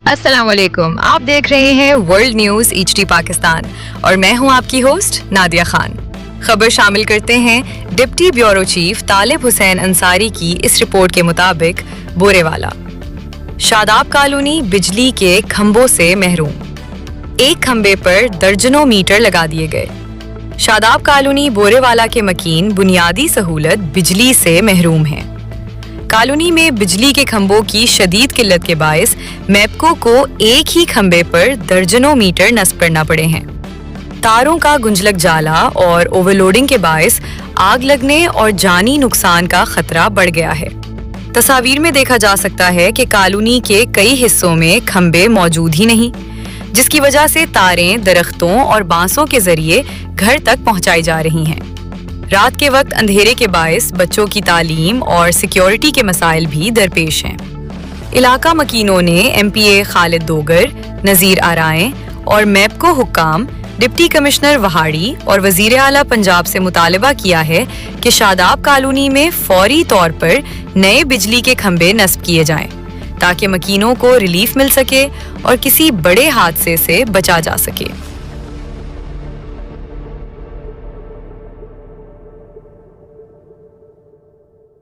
अस्सलाम वालेकुम, आप देख रहे हैं वर्ल्ड न्यूज़ HD पाकिस्तान और मैं हूं आपकी होस्ट नादिया खान। खबर शामिल करते हैं डिप्टी ब्यूरो चीफ तालिब हुसैन अंसारी की इस रिपोर्ट के मुताबिक बोरेवाला शादाब कॉलोनी बिजली के खंभों से महरूम, एक खंबे पर दर्जनों मीटर लगा दिए गए। शादाब कॉलोनी बोरेवाला के मकीन बुनियादी सहूलत बिजली से महरूम हैं। कॉलोनी में बिजली के खंभों की शदीद किल्लत के बायस मैपको को एक ही खंबे पर दर्जनों मीटर नस्ब करना पड़े हैं। तारों का गुंजलक जाला और ओवरलोडिंग के बायस आग लगने और जानी नुकसान का खतरा बढ़ गया है। तस्वीर में देखा जा सकता है कि कॉलोनी के कई हिस्सों में खंबे मौजूद ही नहीं, जिसकी वजह से तारें दरख्तों और बांसों के जरिए घर तक पहुंचाई जा रही हैं। रात के वक्त अंधेरे के बायस बच्चों की तालीम और सिक्योरिटी के मसाइल भी दरपेश हैं। इलाका मकीनों ने MPA खालिद दोगर, नज़ीर आराएं और मैपको हुक्काम, डिप्टी कमिश्नर वहाड़ी और वज़ीर आला पंजाब से मुतालबा किया है कि शादाब कॉलोनी में फौरी तौर पर नए बिजली के खंभे नस्ब किए जाएं, ताकि मकीनों को रिलीफ मिल सके और किसी बड़े हादसे से बचा जा सके।